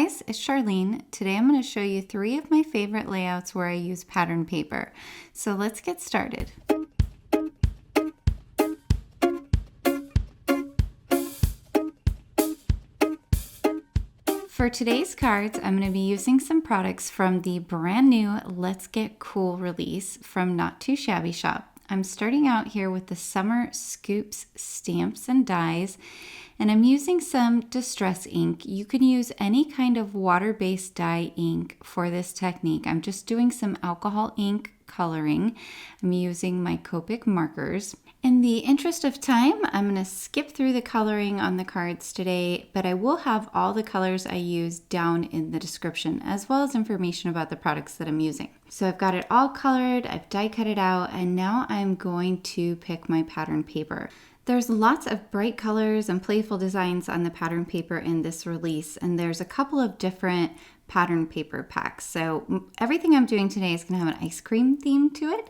guys, it's Charlene. Today I'm going to show you 3 of my favorite layouts where I use pattern paper. So let's get started. For today's cards, I'm going to be using some products from the brand new Let's Get Cool release from Not Too Shabby shop. I'm starting out here with the Summer Scoops stamps and dies, and I'm using some distress ink. You can use any kind of water-based dye ink for this technique. I'm just doing some alcohol ink coloring. I'm using my Copic markers. In the interest of time, I'm going to skip through the coloring on the cards today, but I will have all the colors I use down in the description, as well as information about the products that I'm using. So I've got it all colored, I've die cut it out, and now I'm going to pick my pattern paper. There's lots of bright colors and playful designs on the pattern paper in this release, and there's a couple of different pattern paper packs. So everything I'm doing today is going to have an ice cream theme to it,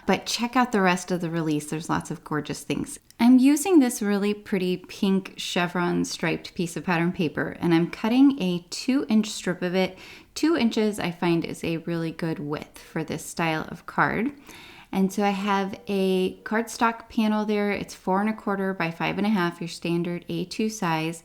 but check out the rest of the release. There's lots of gorgeous things. I'm using this really pretty pink chevron striped piece of pattern paper, and I'm cutting a 2-inch strip of it. 2 inches I find is a really good width for this style of card. And so I have a cardstock panel there. It's 4 1/4 by 5 1/2, your standard A2 size.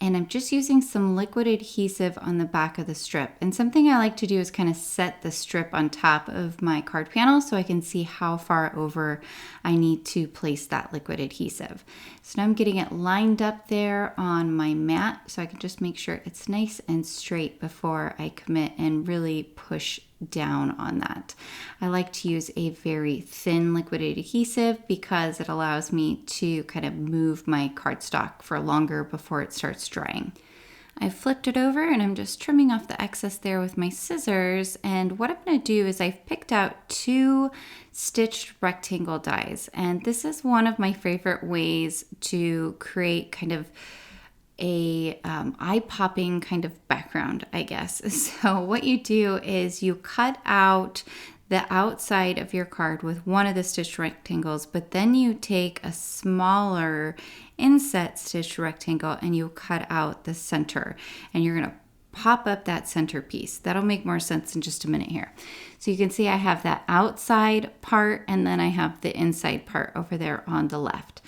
And I'm just using some liquid adhesive on the back of the strip. And something I like to do is kind of set the strip on top of my card panel so I can see how far over I need to place that liquid adhesive. So now I'm getting it lined up there on my mat so I can just make sure it's nice and straight before I commit and really push down on that. I like to use a very thin liquid adhesive because it allows me to kind of move my cardstock for longer before it starts drying. I flipped it over and I'm just trimming off the excess there with my scissors, and what I'm going to do is I've picked out 2 stitched rectangle dies, and this is one of my favorite ways to create kind of a eye-popping kind of background, I guess. So what you do is you cut out the outside of your card with one of the stitched rectangles, but then you take a smaller inset stitched rectangle and you cut out the center, and you're going to pop up that center piece. That'll make more sense in just a minute here. So you can see I have that outside part and then I have the inside part over there on the left.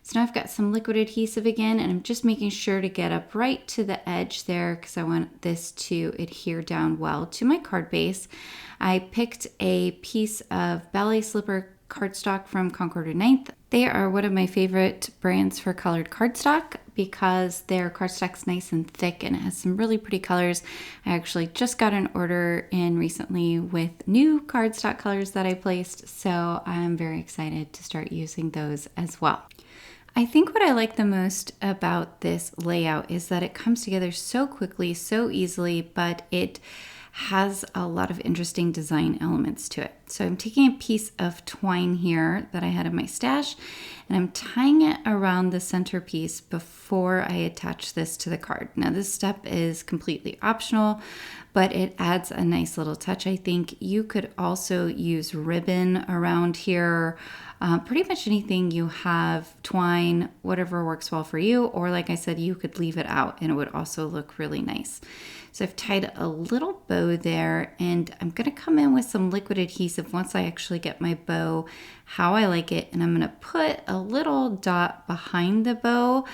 So now I've got some liquid adhesive again, and I'm just making sure to get up right to the edge there because I want this to adhere down well to my card base. I picked a piece of Ballet slipper cardstock from Concord 9th. They are one of my favorite brands for colored cardstock because their cardstock's nice and thick and it has some really pretty colors. I actually just got an order in recently with new cardstock colors that I placed, so I'm very excited to start using those as well. I think what I like the most about this layout is that it comes together so quickly, so easily, but it has a lot of interesting design elements to it. So I'm taking a piece of twine here that I had in my stash, and I'm tying it around the centerpiece before I attach this to the card. Now this step is completely optional, but it adds a nice little touch. I think you could also use ribbon around here, pretty much anything you have, twine, whatever works well for you, or like I said, you could leave it out and it would also look really nice. So I've tied a little bow there, and I'm going to come in with some liquid adhesive once I actually get my bow how I like it, and I'm going to put a little dot behind the bow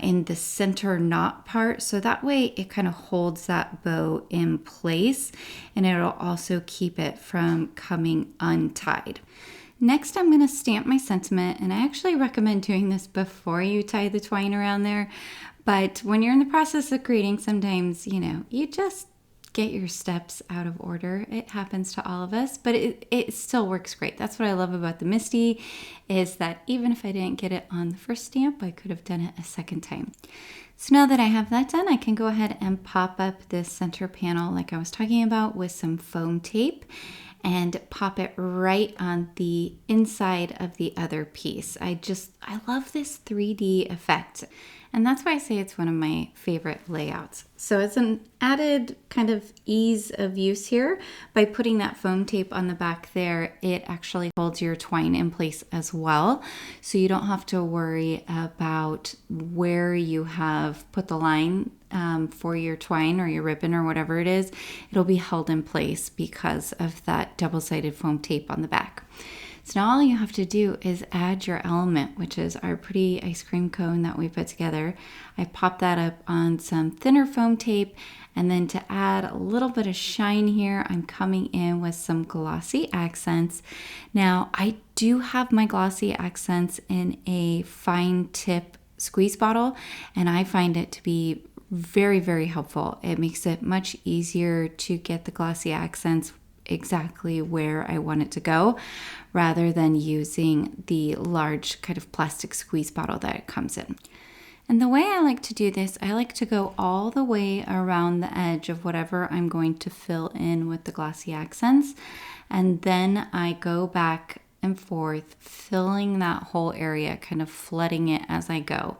in the center knot part, so that way it kind of holds that bow in place and it'll also keep it from coming untied. Next, I'm going to stamp my sentiment, and I actually recommend doing this before you tie the twine around there. But when you're in the process of creating, sometimes, you just get your steps out of order. It happens to all of us, but it still works great. That's what I love about the Misty, is that even if I didn't get it on the first stamp, I could have done it a second time. So now that I have that done, I can go ahead and pop up this center panel like I was talking about with some foam tape and pop it right on the inside of the other piece. I love this 3D effect. And that's why I say it's one of my favorite layouts. So it's an added kind of ease of use here. By putting that foam tape on the back there, it actually holds your twine in place as well. So you don't have to worry about where you have put the line for your twine or your ribbon or whatever it is, it'll be held in place because of that double-sided foam tape on the back. So now all you have to do is add your element, which is our pretty ice cream cone that we put together. I popped that up on some thinner foam tape, and then to add a little bit of shine here, I'm coming in with some glossy accents. Now, I do have my glossy accents in a fine tip squeeze bottle, and I find it to be very, very helpful. It makes it much easier to get the glossy accents exactly where I want it to go, rather than using the large kind of plastic squeeze bottle that it comes in. And the way I like to do this, I like to go all the way around the edge of whatever I'm going to fill in with the glossy accents, and then I go back and forth, filling that whole area, kind of flooding it as I go.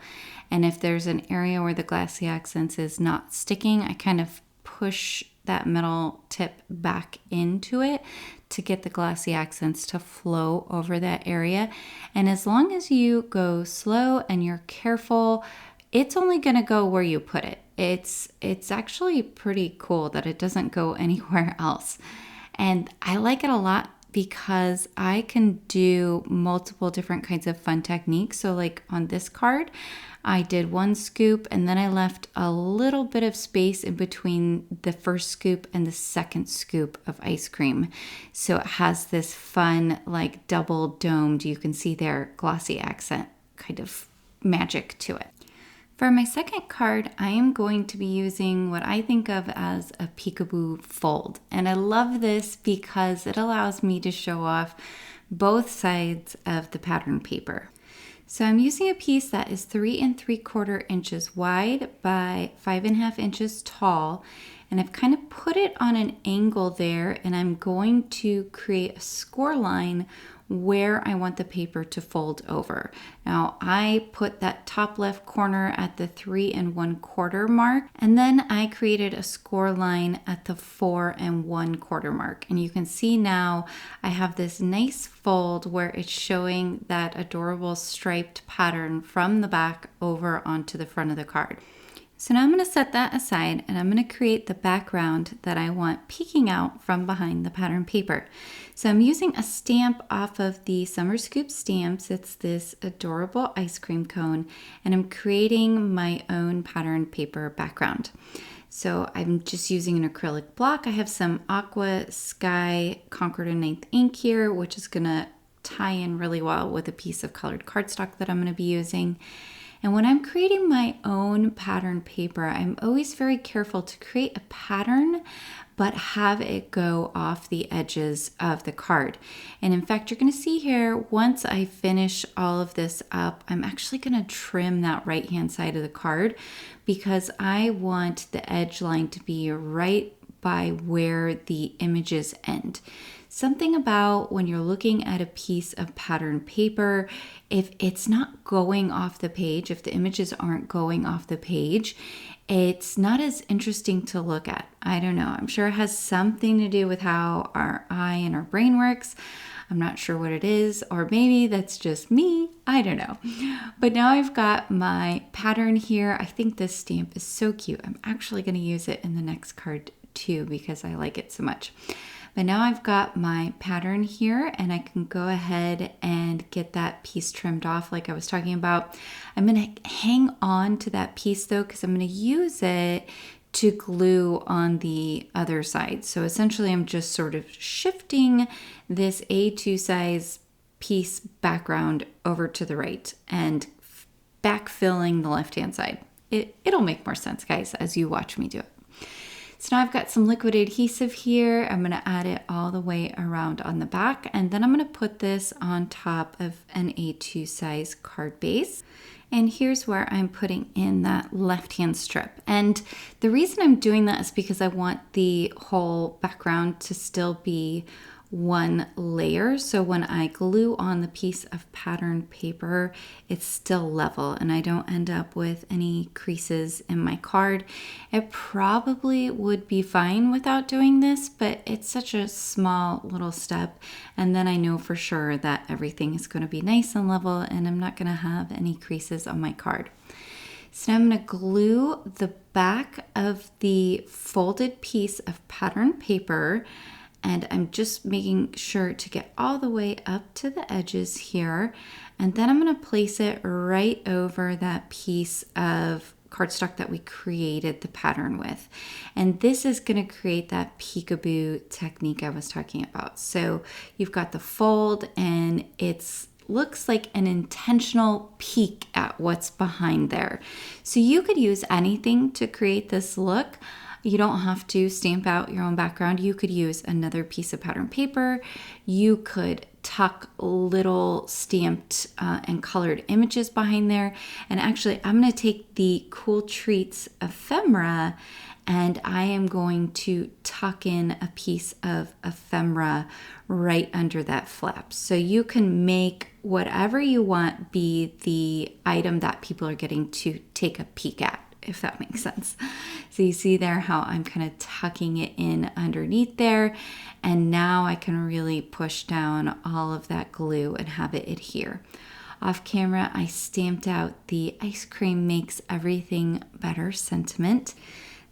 And if there's an area where the glossy accents is not sticking, I kind of push that middle tip back into it to get the glossy accents to flow over that area. And as long as you go slow and you're careful, it's only going to go where you put it. It's actually pretty cool that it doesn't go anywhere else. And I like it a lot because I can do multiple different kinds of fun techniques. So like on this card, I did one scoop and then I left a little bit of space in between the first scoop and the second scoop of ice cream. So it has this fun, like double domed, you can see there, glossy accent kind of magic to it. For my second card, I am going to be using what I think of as a Peekaboo fold. And I love this because it allows me to show off both sides of the pattern paper. So I'm using a piece that is 3 3/4 inches wide by 5.5 inches tall. And I've kind of put it on an angle there, and I'm going to create a score line where I want the paper to fold over. Now I put that top left corner at the 3 1/4 mark, and then I created a score line at the 4 1/4 mark. And you can see now I have this nice fold where it's showing that adorable striped pattern from the back over onto the front of the card. So now I'm going to set that aside and I'm going to create the background that I want peeking out from behind the pattern paper. So I'm using a stamp off of the Summer Scoop stamps. It's this adorable ice cream cone, and I'm creating my own pattern paper background. So I'm just using an acrylic block. I have some Aqua Sky Concord and 9th ink here, which is going to tie in really well with a piece of colored cardstock that I'm going to be using. And when I'm creating my own pattern paper, I'm always very careful to create a pattern, but have it go off the edges of the card. And in fact, you're going to see here, once I finish all of this up, I'm actually going to trim that right-hand side of the card because I want the edge line to be right by where the images end. Something about when you're looking at a piece of pattern paper, if it's not going off the page, if the images aren't going off the page, it's not as interesting to look at. I don't know. I'm sure it has something to do with how our eye and our brain works. I'm not sure what it is, or maybe that's just me. I don't know. But now I've got my pattern here. I think this stamp is so cute. I'm actually going to use it in the next card too because I like it so much. But now I've got my pattern here and I can go ahead and get that piece trimmed off like I was talking about. I'm going to hang on to that piece though because I'm going to use it to glue on the other side. So essentially I'm just sort of shifting this A2 size piece background over to the right and backfilling the left-hand side. It'll make more sense, guys, as you watch me do it. So now I've got some liquid adhesive here. I'm going to add it all the way around on the back, and then I'm going to put this on top of an A2 size card base. And here's where I'm putting in that left-hand strip. And the reason I'm doing that is because I want the whole background to still be one layer. So when I glue on the piece of pattern paper, it's still level and I don't end up with any creases in my card. It probably would be fine without doing this, but it's such a small little step. And then I know for sure that everything is going to be nice and level and I'm not going to have any creases on my card. So now I'm going to glue the back of the folded piece of pattern paper, and I'm just making sure to get all the way up to the edges here. And then I'm going to place it right over that piece of cardstock that we created the pattern with. And this is going to create that peekaboo technique I was talking about. So you've got the fold, and it's looks like an intentional peek at what's behind there. So you could use anything to create this look. You don't have to stamp out your own background. You could use another piece of pattern paper. You could tuck little stamped and colored images behind there. And actually, I'm going to take the Cool Treats ephemera, and I am going to tuck in a piece of ephemera right under that flap. So you can make whatever you want be the item that people are getting to take a peek at, if that makes sense. So you see there how I'm kind of tucking it in underneath there. And now I can really push down all of that glue and have it adhere. Off camera, I stamped out the Ice Cream Makes Everything Better sentiment.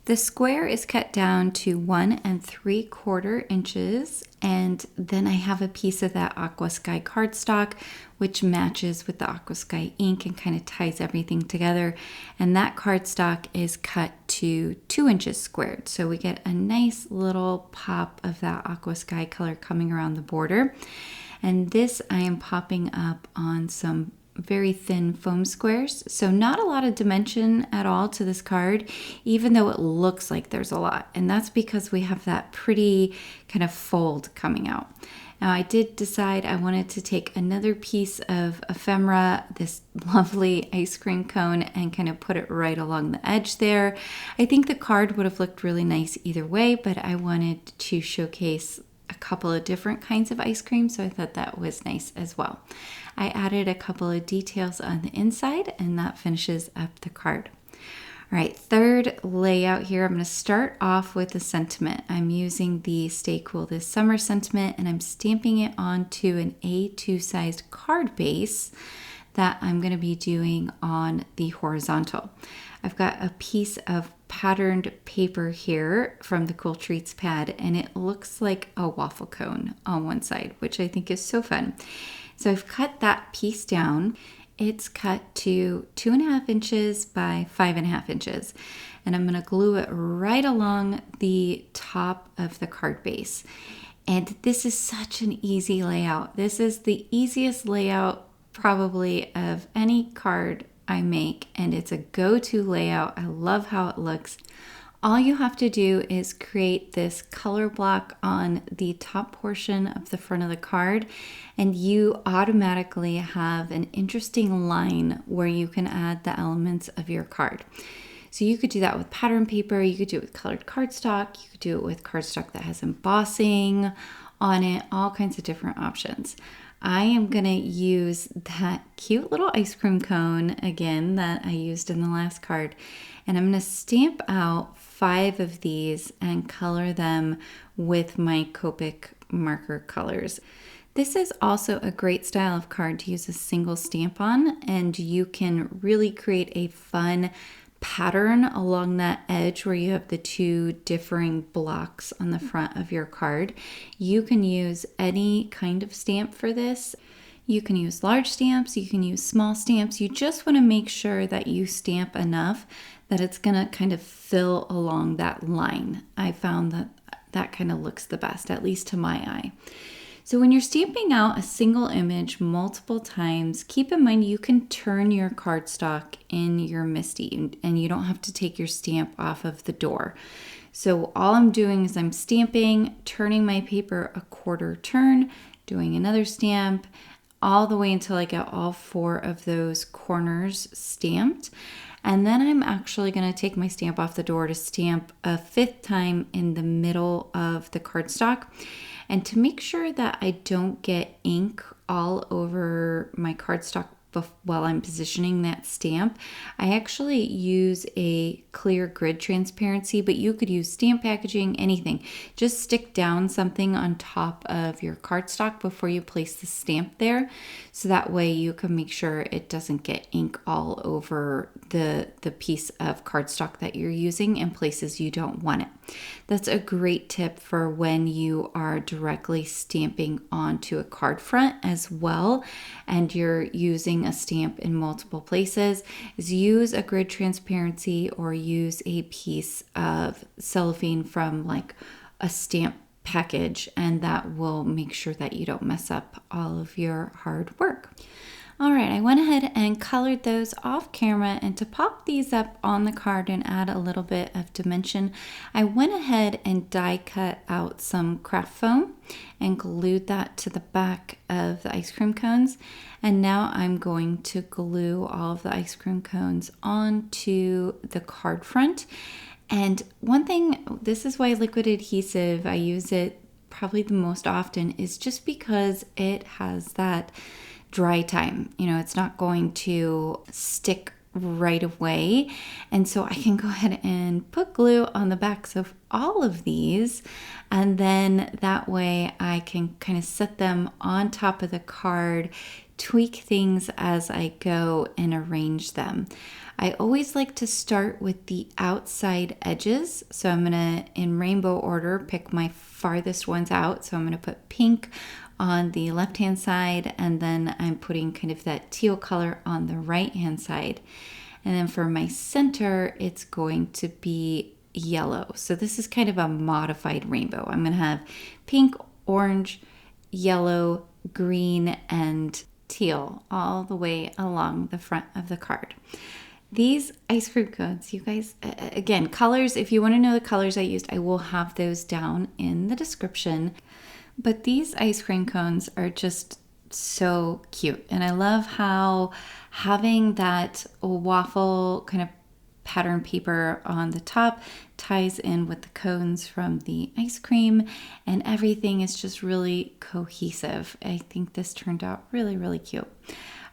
The square is cut down to 1 3/4 inches, and then I have a piece of that Aqua Sky Cardstock, which matches with the Aqua Sky ink and kind of ties everything together. And that cardstock is cut to 2 inches squared, so we get a nice little pop of that Aqua Sky color coming around the border. And this I am popping up on some very thin foam squares, so not a lot of dimension at all to this card, even though it looks like there's a lot, and that's because we have that pretty kind of fold coming out. Now I did decide I wanted to take another piece of ephemera, this lovely ice cream cone, and kind of put it right along the edge there. I think the card would have looked really nice either way, but I wanted to showcase a couple of different kinds of ice cream, so I thought that was nice as well. I added a couple of details on the inside, and that finishes up the card. All right, third layout here, I'm going to start off with the sentiment. I'm using the Stay Cool This Summer sentiment, and I'm stamping it onto an A2 sized card base that I'm going to be doing on the horizontal. I've got a piece of patterned paper here from the Cool Treats pad, and it looks like a waffle cone on one side, which I think is so fun. So I've cut that piece down. It's cut to 2.5 inches by 5.5 inches, and I'm going to glue it right along the top of the card base. And this is such an easy layout. This is the easiest layout probably of any card I make, and it's a go-to layout. I love how it looks. All you have to do is create this color block on the top portion of the front of the card, and you automatically have an interesting line where you can add the elements of your card. So you could do that with pattern paper, you could do it with colored cardstock, you could do it with cardstock that has embossing on it, all kinds of different options. I am going to use that cute little ice cream cone again that I used in the last card, and I'm going to stamp out 5 of these and color them with my Copic marker colors. This is also a great style of card to use a single stamp on, and you can really create a fun pattern along that edge where you have the 2 differing blocks on the front of your card. You can use any kind of stamp for this. You can use large stamps, you can use small stamps. You just want to make sure that you stamp enough that it's going to kind of fill along that line. I found that that kind of looks the best, at least to my eye. So when you're stamping out a single image multiple times, keep in mind you can turn your cardstock in your MISTI, and you don't have to take your stamp off of the door. So all I'm doing is I'm stamping, turning my paper a quarter turn, doing another stamp, all the way until I get all 4 of those corners stamped. And then I'm actually going to take my stamp off the door to stamp a 5th time in the middle of the cardstock. And to make sure that I don't get ink all over my cardstock while I'm positioning that stamp, I actually use a clear grid transparency, but you could use stamp packaging, anything. Just stick down something on top of your cardstock before you place the stamp there, so that way you can make sure it doesn't get ink all over the piece of cardstock that you're using in places you don't want it. That's a great tip for when you are directly stamping onto a card front as well, and you're using a stamp in multiple places, is use a grid transparency or use a piece of cellophane from like a stamp package, and that will make sure that you don't mess up all of your hard work. All right, I went ahead and colored those off camera, and to pop these up on the card and add a little bit of dimension, I went ahead and die cut out some craft foam and glued that to the back of the ice cream cones. And now I'm going to glue all of the ice cream cones onto the card front. And one thing, this is why liquid adhesive, I use it probably the most often, is just because it has that dry time. You know, it's not going to stick right away. And so I can go ahead and put glue on the backs of all of these. And then that way I can kind of set them on top of the card, tweak things as I go and arrange them. I always like to start with the outside edges. So I'm gonna, in rainbow order, pick my farthest ones out. So I'm gonna put pink on the left hand side, and then I'm putting kind of that teal color on the right hand side. And then for my center, it's going to be yellow. So this is kind of a modified rainbow. I'm gonna have pink, orange, yellow, green, and teal all the way along the front of the card. These ice cream cones, you guys, again, colors, if you want to know the colors I used, I will have those down in the description. But these ice cream cones are just so cute. And I love how having that waffle kind of pattern paper on the top ties in with the cones from the ice cream, and everything is just really cohesive. I think this turned out really, really cute.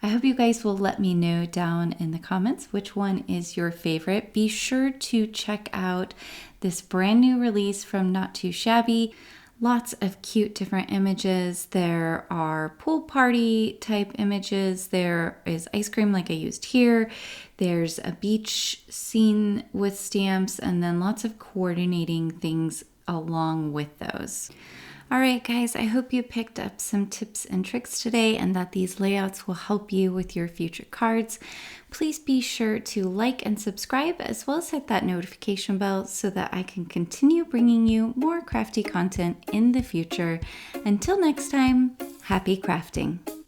I hope you guys will let me know down in the comments which one is your favorite. Be sure to check out this brand new release from Not Too Shabby. Lots of cute different images. There are pool party type images. There is ice cream like I used here. There's a beach scene with stamps, and then lots of coordinating things along with those. All right, guys, I hope you picked up some tips and tricks today and that these layouts will help you with your future cards. Please be sure to like and subscribe, as well as hit that notification bell so that I can continue bringing you more crafty content in the future. Until next time, happy crafting.